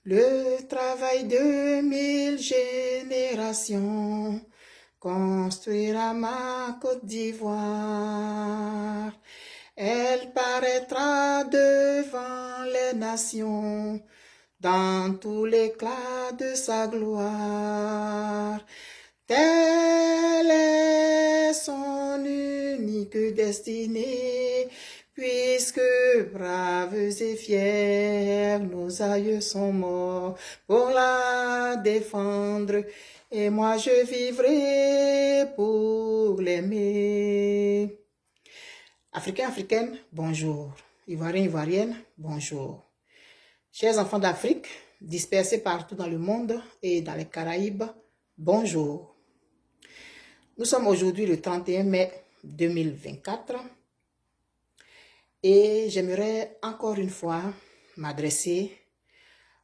Le travail de 1000 générations construira ma Côte d'Ivoire. Elle paraîtra devant les nations dans tout l'éclat de sa gloire. Telle est son unique destinée, puisque braves et fiers, nos aïeux sont morts pour la défendre, et moi je vivrai pour l'aimer. Africains, Africaines, bonjour. Ivoiriens, Ivoiriennes, bonjour. Chers enfants d'Afrique, dispersés partout dans le monde et dans les Caraïbes, bonjour. Nous sommes aujourd'hui le 31 mai 2024 et j'aimerais encore une fois m'adresser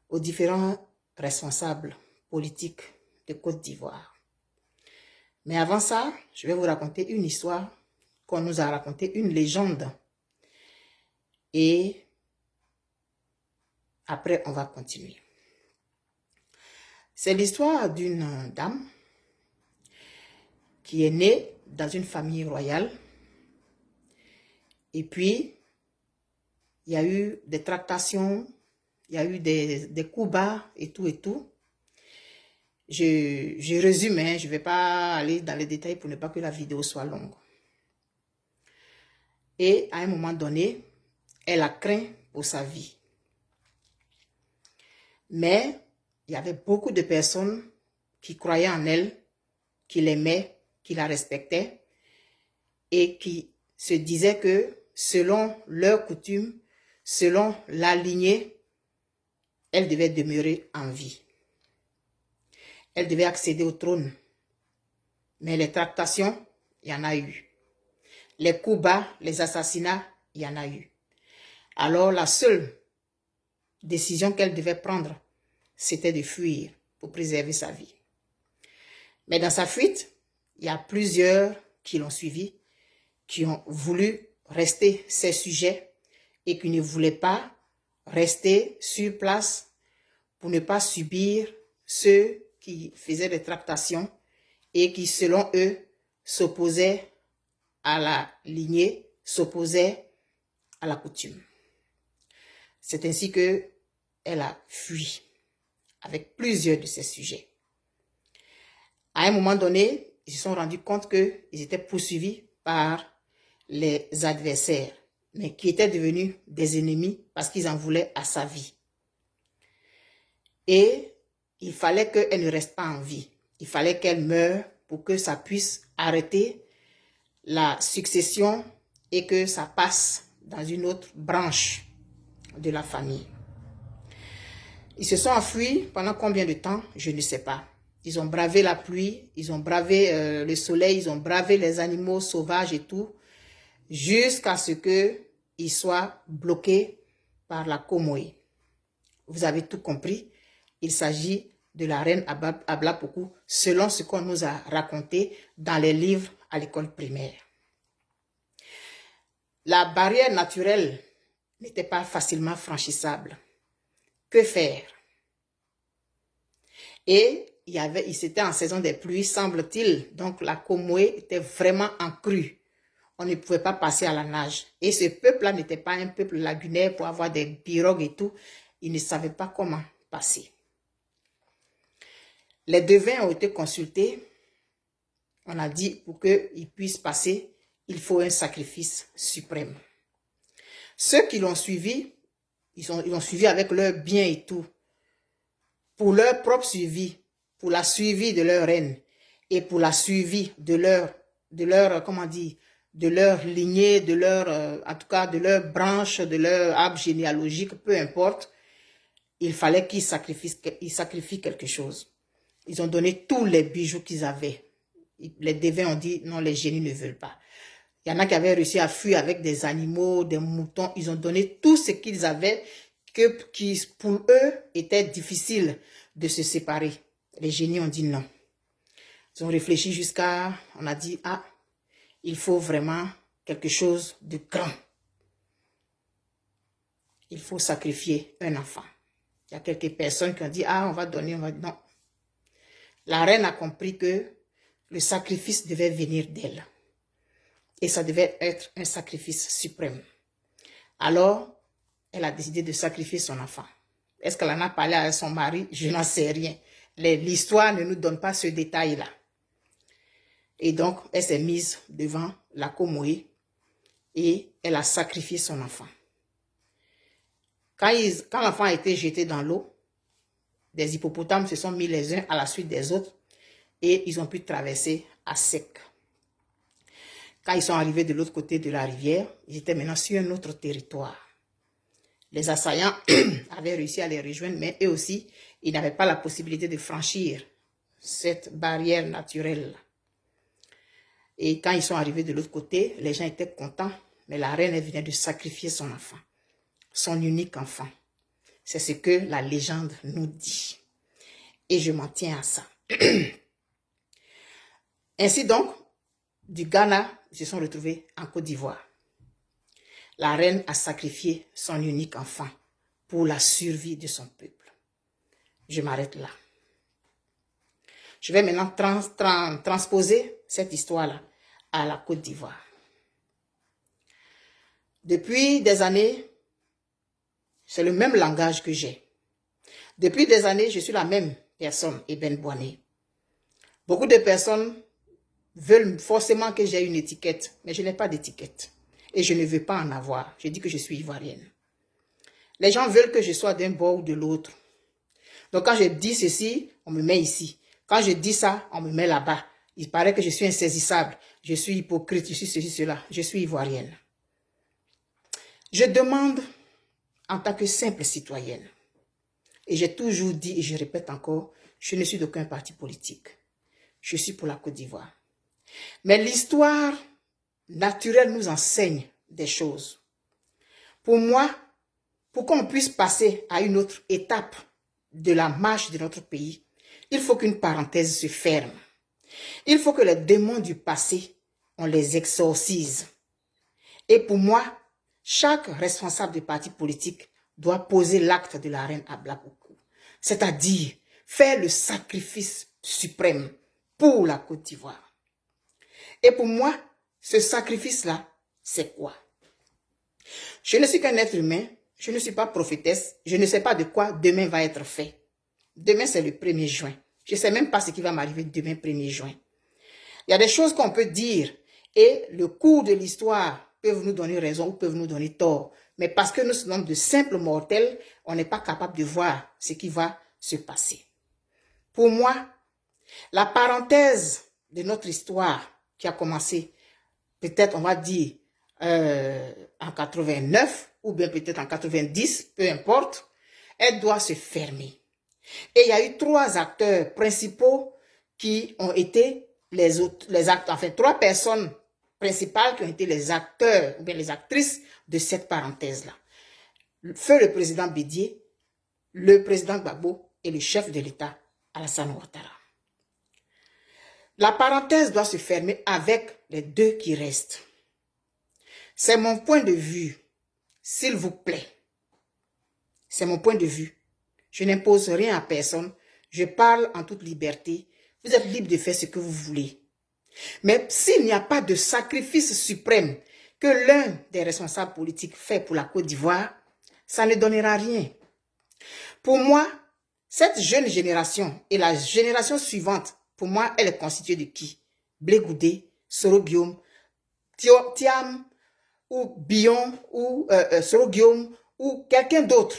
aux différents responsables politiques de Côte d'Ivoire. Mais avant ça, je vais vous raconter une histoire qu'on nous a racontée, une légende. Et après, on va continuer. C'est l'histoire d'une dame qui est née dans une famille royale. Et puis, il y a eu des tractations, il y a eu des coups bas et tout et tout. Je résume, hein, je ne vais pas aller dans les détails pour ne pas que la vidéo soit longue. Et à un moment donné, elle a craint pour sa vie. Mais il y avait beaucoup de personnes qui croyaient en elle, qui l'aimaient, qui la respectaient et qui se disaient que selon leurs coutumes, selon la lignée, elle devait demeurer en vie. Elle devait accéder au trône. Mais les tractations, il y en a eu. Les coups bas, les assassinats, il y en a eu. Alors la seule décision qu'elle devait prendre, c'était de fuir pour préserver sa vie. Mais dans sa fuite, il y a plusieurs qui l'ont suivi, qui ont voulu rester ses sujets et qui ne voulaient pas rester sur place pour ne pas subir ceux qui faisaient des tractations et qui, selon eux, s'opposaient à la lignée, s'opposaient à la coutume. C'est ainsi qu'elle a fui avec plusieurs de ses sujets. À un moment donné, ils se sont rendus compte qu'ils étaient poursuivis par les adversaires, mais qui étaient devenus des ennemis parce qu'ils en voulaient à sa vie. Et il fallait qu'elle ne reste pas en vie. Il fallait qu'elle meure pour que ça puisse arrêter la succession et que ça passe dans une autre branche de la famille. Ils se sont enfuis pendant combien de temps? Je ne sais pas. Ils ont bravé la pluie, ils ont bravé le soleil, ils ont bravé les animaux sauvages et tout, jusqu'à ce qu'ils soient bloqués par la Comoé. Vous avez tout compris. Il s'agit de la reine Ablapoku, selon ce qu'on nous a raconté dans les livres à l'école primaire. La barrière naturelle n'était pas facilement franchissable. Que faire? Et c'était en saison des pluies, semble-t-il. Donc la Comoé était vraiment en crue. On ne pouvait pas passer à la nage. Et ce peuple-là n'était pas un peuple lagunaire pour avoir des pirogues et tout. Ils ne savaient pas comment passer. Les devins ont été consultés. On a dit pour qu'ils puissent passer, il faut un sacrifice suprême. Ceux qui l'ont suivi, ils l'ont suivi avec leur bien et tout. Pour leur propre suivi, pour la suivi de leur reine et pour la suivi de leur comment dire, de leur lignée, de leur, en tout cas de leur branche, de leur arbre généalogique, peu importe, il fallait qu'ils sacrifient quelque chose. Ils ont donné tous les bijoux qu'ils avaient. Les devins ont dit, non, les génies ne veulent pas. Il y en a qui avaient réussi à fuir avec des animaux, des moutons. Ils ont donné tout ce qu'ils avaient, qui pour eux était difficile de se séparer. Les génies ont dit non. Ils ont réfléchi jusqu'à, on a dit, ah, il faut vraiment quelque chose de grand. Il faut sacrifier un enfant. Il y a quelques personnes qui ont dit, ah, on va donner, on va... Non. La reine a compris que le sacrifice devait venir d'elle. Et ça devait être un sacrifice suprême. Alors, elle a décidé de sacrifier son enfant. Est-ce qu'elle en a parlé à son mari? Je n'en sais rien. L'histoire ne nous donne pas ce détail-là. Et donc, elle s'est mise devant la Komoé et elle a sacrifié son enfant. Quand l'enfant a été jeté dans l'eau, des hippopotames se sont mis les uns à la suite des autres et ils ont pu traverser à sec. Quand ils sont arrivés de l'autre côté de la rivière, ils étaient maintenant sur un autre territoire. Les assaillants avaient réussi à les rejoindre, mais eux aussi, ils n'avaient pas la possibilité de franchir cette barrière naturelle. Et quand ils sont arrivés de l'autre côté, les gens étaient contents, mais la reine, elle venait de sacrifier son enfant, son unique enfant. C'est ce que la légende nous dit. Et je m'en tiens à ça. Ainsi donc, du Ghana, ils se sont retrouvés en Côte d'Ivoire. La reine a sacrifié son unique enfant pour la survie de son peuple. Je m'arrête là. Je vais maintenant transposer cette histoire-là à la Côte d'Ivoire. Depuis des années, c'est le même langage que j'ai. Depuis des années, je suis la même personne, Eben Boané. Beaucoup de personnes veulent forcément que j'ai une étiquette, mais je n'ai pas d'étiquette. Et je ne veux pas en avoir. Je dis que je suis ivoirienne. Les gens veulent que je sois d'un bord ou de l'autre. Donc quand je dis ceci, on me met ici. Quand je dis ça, on me met là-bas. Il paraît que je suis insaisissable. Je suis hypocrite, je suis ceci, cela. Je suis ivoirienne. Je demande en tant que simple citoyenne. Et j'ai toujours dit, et je répète encore, je ne suis d'aucun parti politique. Je suis pour la Côte d'Ivoire. Mais l'histoire naturelle nous enseigne des choses. Pour moi, pour qu'on puisse passer à une autre étape de la marche de notre pays, il faut qu'une parenthèse se ferme. Il faut que les démons du passé, on les exorcise. Et pour moi, chaque responsable de parti politique doit poser l'acte de la reine Ablakoukou. C'est-à-dire faire le sacrifice suprême pour la Côte d'Ivoire. Et pour moi, ce sacrifice-là, c'est quoi? Je ne suis qu'un être humain, je ne suis pas prophétesse, je ne sais pas de quoi demain va être fait. Demain, c'est le 1er juin. Je ne sais même pas ce qui va m'arriver demain, 1er juin. Il y a des choses qu'on peut dire et le cours de l'histoire peuvent nous donner raison ou peuvent nous donner tort. Mais parce que nous sommes de simples mortels, on n'est pas capable de voir ce qui va se passer. Pour moi, la parenthèse de notre histoire qui a commencé, peut-être on va dire en 89 ou bien peut-être en 90, peu importe, elle doit se fermer. Et il y a eu 3 acteurs principaux qui ont été trois personnes principales qui ont été les acteurs ou bien les actrices de cette parenthèse-là. Feu le président Bédié, le président Gbagbo et le chef de l'État, Alassane Ouattara. La parenthèse doit se fermer avec les 2 qui restent. C'est mon point de vue, s'il vous plaît. C'est mon point de vue. Je n'impose rien à personne. Je parle en toute liberté. Vous êtes libre de faire ce que vous voulez. Mais s'il n'y a pas de sacrifice suprême que l'un des responsables politiques fait pour la Côte d'Ivoire, ça ne donnera rien. Pour moi, cette jeune génération et la génération suivante, pour moi, elle est constituée de qui? Blé Goudé, Soro Guillaume, Thiam, ou Bion, ou Soro Guillaume, ou quelqu'un d'autre.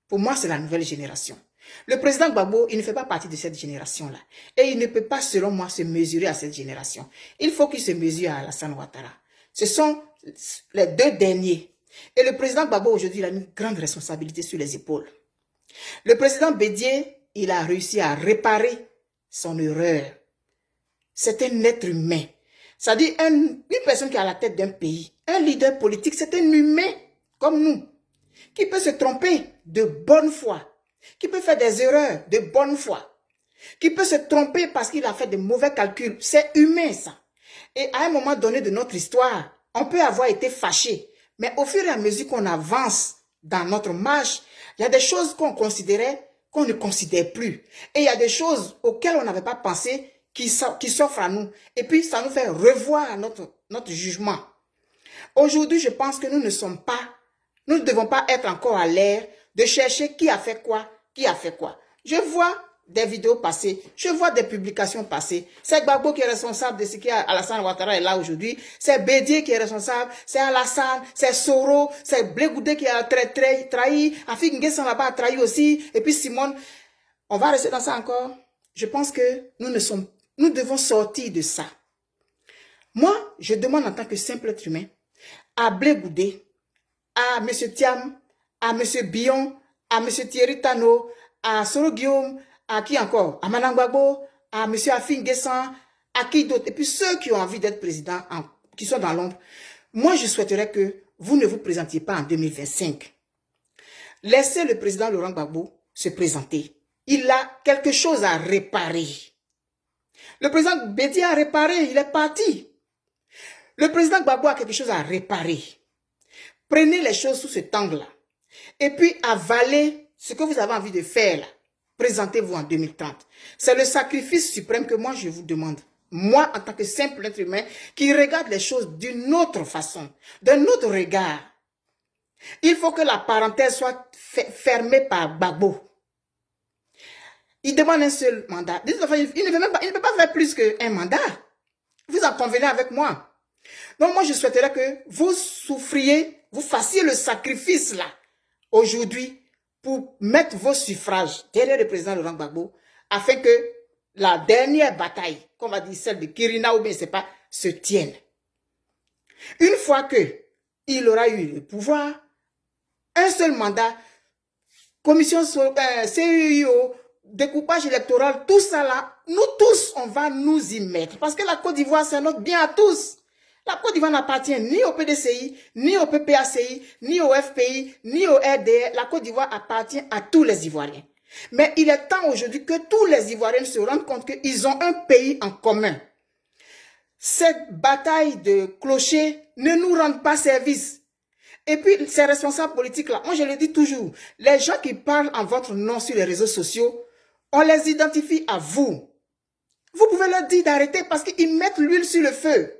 Pour moi, c'est la nouvelle génération. Le président Gbagbo, il ne fait pas partie de cette génération-là. Et il ne peut pas, selon moi, se mesurer à cette génération. Il faut qu'il se mesure à Alassane Ouattara. Ce sont les 2 derniers. Et le président Gbagbo, aujourd'hui, il a une grande responsabilité sur les épaules. Le président Bédié, il a réussi à réparer son erreur. C'est un être humain. C'est-à-dire une personne qui est à la tête d'un pays, un leader politique, c'est un humain comme nous, qui peut se tromper de bonne foi, qui peut faire des erreurs de bonne foi, qui peut se tromper parce qu'il a fait de mauvais calculs. C'est humain ça. Et à un moment donné de notre histoire, on peut avoir été fâché, mais au fur et à mesure qu'on avance, dans notre marche. Il y a des choses qu'on considérait, qu'on ne considère plus. Et il y a des choses auxquelles on n'avait pas pensé qui s'offrent à nous. Et puis, ça nous fait revoir notre jugement. Aujourd'hui, je pense que nous ne devons pas être encore à l'air de chercher qui a fait quoi, qui a fait quoi. Je vois des vidéos passées, je vois des publications passées. C'est Gbagbo qui est responsable de ce qui Alassane Ouattara est là aujourd'hui. C'est Bédié qui est responsable, c'est Alassane, c'est Soro, c'est Blé Goudé qui a trahi, Afik N'Guessan là-bas a trahi aussi, et puis Simone. On va rester dans ça encore. Je pense que nous devons sortir de ça. Moi, je demande en tant que simple être humain à Blé Goudé, à M. Thiam, à M. Bion, à M. Thierry Tano, à Soro Guillaume, à qui encore? À Manan Gbagbo, à M. Afik N'Guessan, à qui d'autre? Et puis ceux qui ont envie d'être présidents, qui sont dans l'ombre. Moi, je souhaiterais que vous ne vous présentiez pas en 2025. Laissez le président Laurent Gbagbo se présenter. Il a quelque chose à réparer. Le président Bédié a réparé, il est parti. Le président Gbagbo a quelque chose à réparer. Prenez les choses sous cet angle-là. Et puis avalez ce que vous avez envie de faire là. Présentez-vous en 2030. C'est le sacrifice suprême que moi je vous demande. Moi, en tant que simple être humain, qui regarde les choses d'une autre façon, d'un autre regard. Il faut que la parenthèse soit fermée par Gbagbo. Il demande un seul mandat. Il ne peut pas faire plus qu'un mandat. Vous en convenez avec moi. Donc moi, je souhaiterais que vous souffriez, vous fassiez le sacrifice là, aujourd'hui, pour mettre vos suffrages derrière le président Laurent Gbagbo, afin que la dernière bataille, qu'on va dire celle de Kirina ou bien c'est pas, se tienne. Une fois qu'il aura eu le pouvoir, un seul mandat, commission CEIO, découpage électoral, tout ça là, nous tous, on va nous y mettre. Parce que la Côte d'Ivoire, c'est notre bien à tous. La Côte d'Ivoire n'appartient ni au PDCI, ni au PPACI, ni au FPI, ni au RDR. La Côte d'Ivoire appartient à tous les Ivoiriens. Mais il est temps aujourd'hui que tous les Ivoiriens se rendent compte qu'ils ont un pays en commun. Cette bataille de clochers ne nous rend pas service. Et puis, ces responsables politiques-là, moi je le dis toujours, les gens qui parlent en votre nom sur les réseaux sociaux, on les identifie à vous. Vous pouvez leur dire d'arrêter parce qu'ils mettent l'huile sur le feu.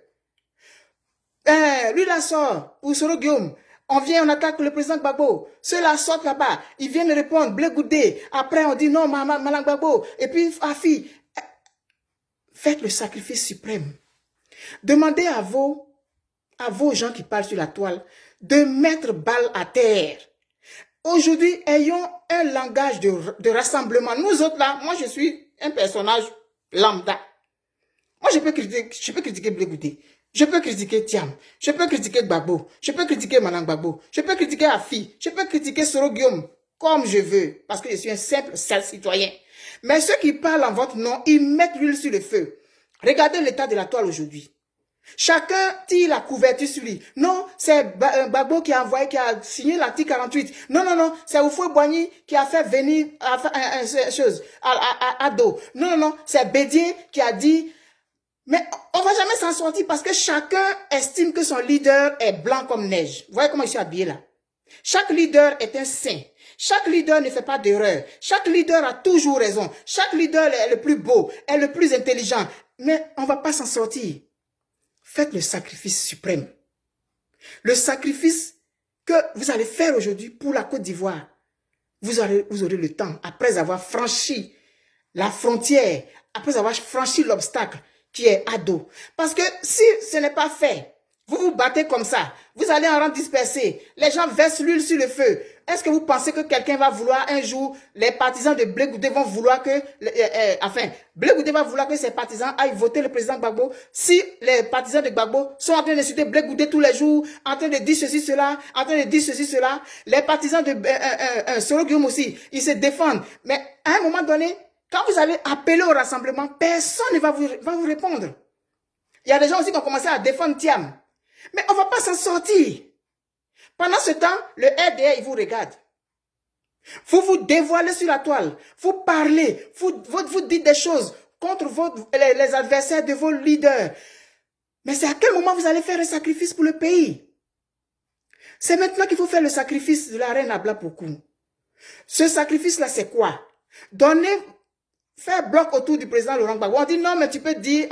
Lui là sort, ou Soro Guillaume, on vient, on attaque le président Gbagbo. Ceux-là sortent là-bas, ils viennent répondre, Blé Goudé. Après, on dit non, Malang Gbagbo. Et puis, Afi, faites le sacrifice suprême. Demandez à vos gens qui parlent sur la toile de mettre balle à terre. Aujourd'hui, ayons un langage de rassemblement. Nous autres là, moi je suis un personnage lambda. Moi je peux critiquer Blé Goudé. Je peux critiquer Thiam, je peux critiquer Gbagbo, je peux critiquer Malang Gbagbo, je peux critiquer Afi, je peux critiquer Soro Guillaume, comme je veux, parce que je suis un simple citoyen. Mais ceux qui parlent en votre nom, ils mettent l'huile sur le feu. Regardez l'état de la toile aujourd'hui. Chacun tire la couverture sur lui. Non, c'est Gbagbo qui a envoyé, qui a signé l'article 48. Non, non, non, c'est Houphouët-Boigny qui a fait venir Ado. Non, c'est Bédié qui a dit... Mais on ne va jamais s'en sortir parce que chacun estime que son leader est blanc comme neige. Vous voyez comment je suis habillé là? Chaque leader est un saint. Chaque leader ne fait pas d'erreur. Chaque leader a toujours raison. Chaque leader est le plus beau, est le plus intelligent. Mais on ne va pas s'en sortir. Faites le sacrifice suprême. Le sacrifice que vous allez faire aujourd'hui pour la Côte d'Ivoire. Vous aurez le temps, après avoir franchi la frontière, après avoir franchi l'obstacle, qui est Ado. Parce que si ce n'est pas fait, vous vous battez comme ça, vous allez en rang dispersé, les gens versent l'huile sur le feu. Est-ce que vous pensez que quelqu'un va vouloir un jour, les partisans de Blé Goudé vont vouloir que, Blé Goudé va vouloir que ses partisans aillent voter le président Gbagbo, si les partisans de Gbagbo sont en train d'insulter Blé Goudé tous les jours, en train de dire ceci, cela, en train de dire ceci, cela, les partisans de Soro Guillaume aussi, ils se défendent. Mais à un moment donné, quand vous allez appeler au rassemblement, personne ne va vous répondre. Il y a des gens aussi qui ont commencé à défendre Thiam. Mais on ne va pas s'en sortir. Pendant ce temps, le RDR, il vous regarde. Vous vous dévoilez sur la toile. Vous parlez. Vous dites des choses contre les adversaires de vos leaders. Mais c'est à quel moment vous allez faire un sacrifice pour le pays? C'est maintenant qu'il faut faire le sacrifice de la reine Abla Pokou. Ce sacrifice-là, c'est quoi? Faire bloc autour du président Laurent Gbagbo. On dit non, mais tu peux dire,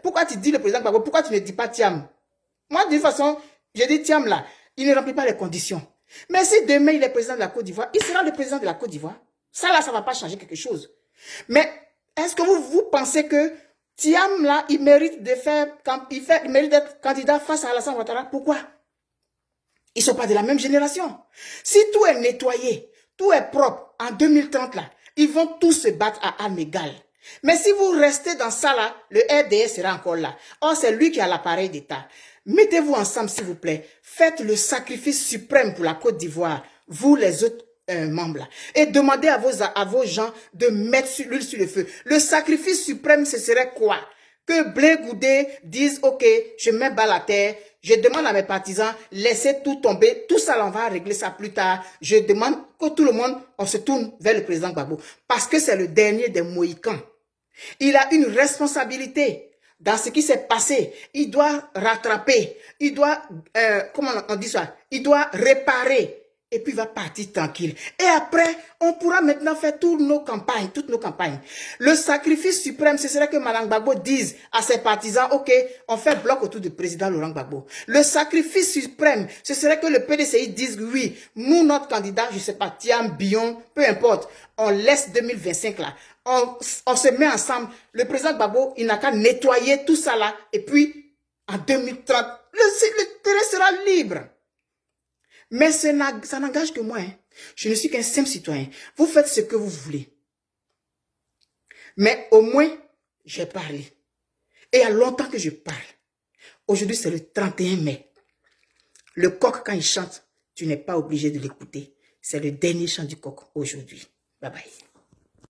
pourquoi tu dis le président Gbagbo, pourquoi tu ne dis pas Thiam? Moi, de toute façon, je dis Thiam là, il ne remplit pas les conditions. Mais si demain il est président de la Côte d'Ivoire, il sera le président de la Côte d'Ivoire. Ça là, ça ne va pas changer quelque chose. Mais est-ce que vous pensez que Thiam là, il mérite d'être candidat face à Alassane Ouattara? Pourquoi? Ils ne sont pas de la même génération. Si tout est nettoyé, tout est propre, en 2030 là, ils vont tous se battre à armes égales. Mais si vous restez dans ça là, le RDS sera encore là. Or, c'est lui qui a l'appareil d'État. Mettez-vous ensemble, s'il vous plaît. Faites le sacrifice suprême pour la Côte d'Ivoire, vous les autres membres là. Et demandez à vos gens de mettre l'huile sur le feu. Le sacrifice suprême, ce serait quoi? Que Blé Goudé dise, ok, je mets bas la terre, je demande à mes partisans, laissez tout tomber, tout ça, on va régler ça plus tard. Je demande que tout le monde, on se tourne vers le président Gbagbo. Parce que c'est le dernier des Mohicans. Il a une responsabilité dans ce qui s'est passé. Il doit rattraper, il doit, comment on dit ça? Il doit réparer. Et puis il va partir tranquille. Et après, on pourra maintenant faire toutes nos campagnes. Le sacrifice suprême, ce serait que Mme Gbagbo dise à ses partisans, ok, on fait bloc autour du président Laurent Gbagbo. Le sacrifice suprême, ce serait que le PDCI dise, oui, nous, notre candidat, je ne sais pas, Thiam, Bion, peu importe, on laisse 2025 là. On se met ensemble. Le président Gbagbo, il n'a qu'à nettoyer tout ça là. Et puis, en 2030, le terrain sera libre. Mais ça n'engage que moi. Hein. Je ne suis qu'un simple citoyen. Vous faites ce que vous voulez. Mais au moins, j'ai parlé. Et il y a longtemps que je parle. Aujourd'hui, c'est le 31 mai. Le coq, quand il chante, tu n'es pas obligé de l'écouter. C'est le dernier chant du coq aujourd'hui. Bye bye.